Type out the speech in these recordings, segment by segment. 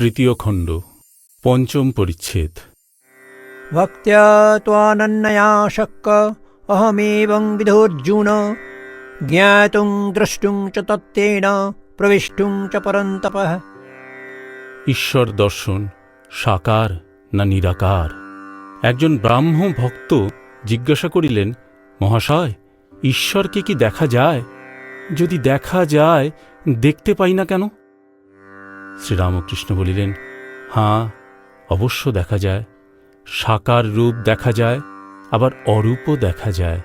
তৃতীয় খণ্ড পঞ্চম পরিচ্ছেদ। ভক্ত্যা ত্বানন্যয়া শক্য অহমেবং বিধোর্জুন জ্ঞাতুং দ্রষ্টুং চ তত্ত্বেন প্রবিষ্টুং চ পরন্তপঃ। ঈশ্বর দর্শন সাকার না নিরাকার? একজন ব্রাহ্ম ভক্ত জিজ্ঞাসা করিলেন, মহাশয়, ঈশ্বরকে কি দেখা যায়? যদি দেখা যায়, দেখতে পাই না কেন? শ্রীরামকৃষ্ণ বলিলেন, হাঁ, অবশ্য দেখা যায়। সাকার রূপ দেখা যায়, আবার অরূপও দেখা যায়।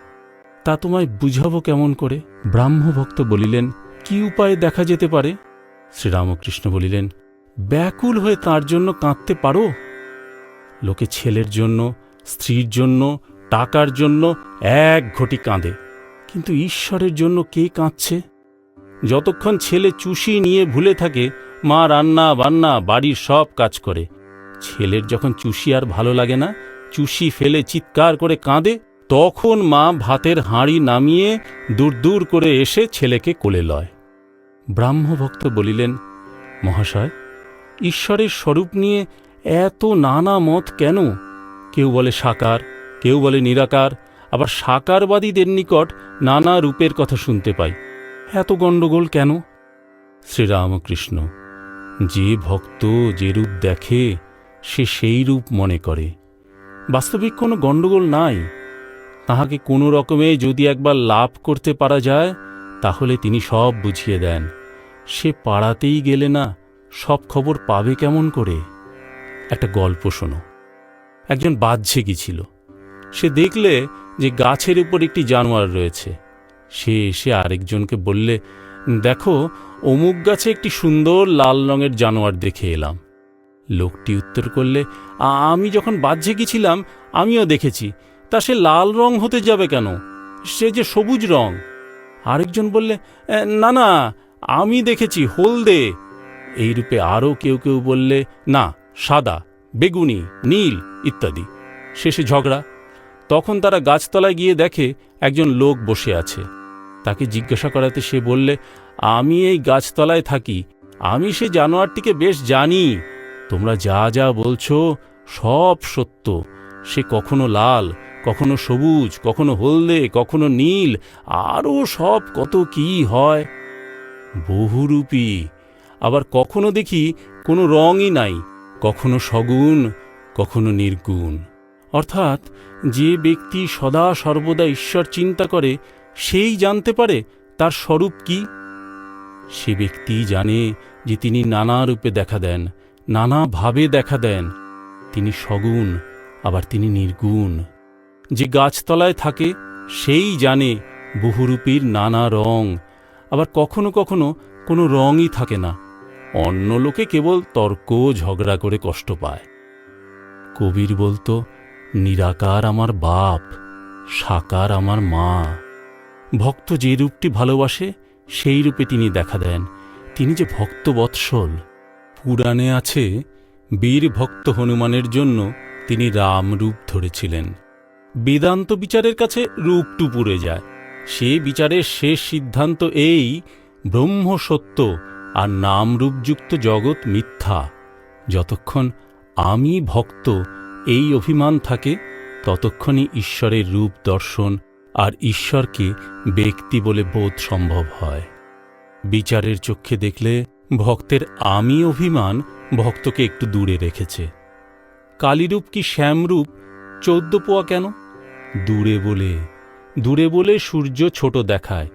তা তোমায় বুঝাবো কেমন করে? ব্রাহ্মভক্ত বলিলেন, কি উপায়ে দেখা যেতে পারে? শ্রীরামকৃষ্ণ বলিলেন, ব্যাকুল হয়ে তাঁর জন্য কাঁদতে পারো? লোকে ছেলের জন্য, স্ত্রীর জন্য, টাকার জন্য এক ঘটি কাঁদে, কিন্তু ঈশ্বরের জন্য কে কাঁদছে? যতক্ষণ ছেলে চুষি নিয়ে ভুলে থাকে, মা রান্না বান্না বাড়ির সব কাজ করে। ছেলের যখন চুষি আর ভালো লাগে না, চুষি ফেলে চিৎকার করে কাঁদে, তখন মা ভাতের হাঁড়ি নামিয়ে দূর দূর করে এসে ছেলেকে কোলে লয়। ব্রাহ্মভক্ত বলিলেন, মহাশয়, ঈশ্বরের স্বরূপ নিয়ে এত নানা মত কেন? কেউ বলে সাকার, কেউ বলে নিরাকার, আবার সাকারবাদীদের নিকট নানা রূপের কথা শুনতে পাই। এত গণ্ডগোল কেন? শ্রীরামকৃষ্ণ, যে ভক্ত যে রূপ দেখে সে সেই রূপ মনে করে। বাস্তবিক কোনো গণ্ডগোল নাই। তাহাকে কোনো রকমে যদি একবার লাভ করতে পারা যায়, তাহলে তিনি সব বুঝিয়ে দেন। সে পাড়াতেই গেলে না, সব খবর পাবে কেমন করে? একটা গল্প শোনো। একজন বাহ্যে গিয়েছিল। সে দেখলে যে গাছের উপর একটি জানোয়ার রয়েছে। সে এসে আরেকজনকে বললে, দেখো, অমুক গাছে একটি সুন্দর লাল রঙের জানোয়ার দেখে এলাম। লোকটি উত্তর করলে, আমি যখন বাহ্যে গিয়েছিলাম আমিও দেখেছি। তা সে লাল রং হতে যাবে কেন? সে যে সবুজ রং। আরেকজন বললে, না না, আমি দেখেছি হলদে। এইরূপে আরও কেউ কেউ বললে, না, সাদা, বেগুনি, নীল ইত্যাদি। শেষে ঝগড়া। তখন তারা গাছতলায় গিয়ে দেখে একজন লোক বসে আছে। তাকে জিজ্ঞাসা করাতে সে বললে, আমি এই গাছতলায় থাকি, আমি সে জানোয়ারটিকে বেশ জানি। তোমরা যা যা বলছো সব সত্য। সে কখনো লাল, কখনো সবুজ, কখনো হলদে, কখনো নীল, আরও সব কত কি হয়। বহুরূপী। আবার কখনো দেখি কোনো রঙই নাই, কখনো সগুণ, কখনো নির্গুণ। অর্থাৎ যে ব্যক্তি সদা সর্বদা ঈশ্বর চিন্তা করে, সেই জানতে পারে তার স্বরূপ কি। সে ব্যক্তি জানে যে তিনি নানা রূপে দেখা দেন, নানাভাবে দেখা দেন। তিনি সগুণ, আবার তিনি নির্গুণ। যে গাছতলায় থাকে সেই জানে বহুরূপীর নানা রং, আবার কখনো কখনো কোনো রঙই থাকে না। অন্য লোকে কেবল তর্ক ঝগড়া করে কষ্ট পায়। কবির বলতো, নিরাকার আমার বাপ, সাকার আমার মা। ভক্ত যে রূপটি ভালোবাসে সেই রূপে তিনি দেখা দেন। তিনি যে ভক্তবৎসল। পুরাণে আছে, বীর ভক্ত হনুমানের জন্য তিনি রাম রূপ ধরেছিলেন। বেদান্ত বিচারের কাছে রূপটু পুড়ে যায়। সে বিচারের শেষ সিদ্ধান্ত এই, ব্রহ্ম সত্য আর নামরূপযুক্ত জগৎ মিথ্যা। যতক্ষণ আমি ভক্ত এই অভিমান থাকে, ততক্ষণই ঈশ্বরের রূপ দর্শন আর ঈশ্বরকে ব্যক্তি বলে বোধ সম্ভব হয়। বিচারের চক্ষে দেখলে ভক্তের আমি অভিমান ভক্তকে একটু দূরে রেখেছে। কালীরূপ কি শ্যামরূপ 14 পোয়া কেন? দূরে বলে সূর্য ছোট দেখায়।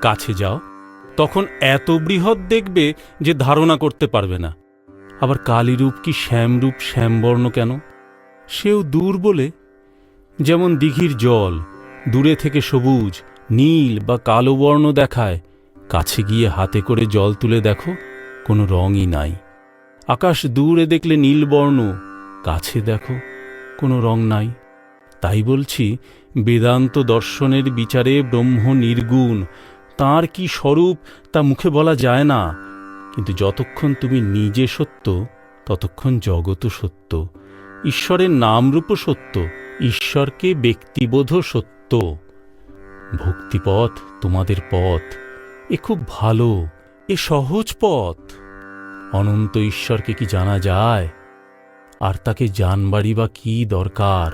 কাছে যাও, তখন এত বৃহৎ দেখবে যে ধারণা করতে পারবে না। আবার কালীরূপ কি শ্যামরূপ শ্যামবর্ণ কেন? সেও দূর বলে। যেমন দিঘির জল দূরে থেকে সবুজ, নীল বা কালো বর্ণ দেখায়, কাছে গিয়ে হাতে করে জল তুলে দেখো, কোনো রঙই নাই। আকাশ দূরে দেখলে নীলবর্ণ, কাছে দেখো কোনো রং নাই। তাই বলছি, বেদান্ত দর্শনের বিচারে ব্রহ্ম নির্গুণ। তাঁর কি স্বরূপ তা মুখে বলা যায় না। কিন্তু যতক্ষণ তুমি নিজে সত্য, ততক্ষণ জগৎও সত্য। ঈশ্বরের নামরূপও সত্য, ঈশ্বরকে ব্যক্তিবোধও সত্য। ভক্তিপথ তোমাদের পথ। এ খুব ভালো, এ সহজ পথ। অনন্ত ঈশ্বরকে কি জানা যায়? আর তাকে জানবারই বা কি দরকার?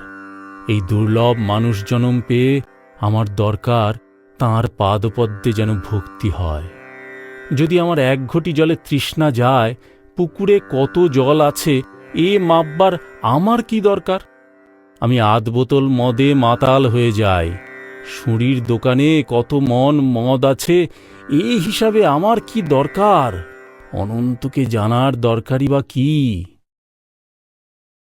এই দুর্লভ মানুষ জনম পেয়ে আমার দরকার তাঁর পাদপদ্মে যেন ভক্তি হয়। যদি আমার এক ঘটি জলে তৃষ্ণা যায়, পুকুরে কত জল আছে এ মাপবার আমার কি দরকার? আমি আধ বোতল মদে মাতাল হয়ে যাই, সুঁড়ির দোকানে কত মন মদ আছে এ হিসাবে আমার কি দরকার? অনন্তকে জানার দরকারই বা কি?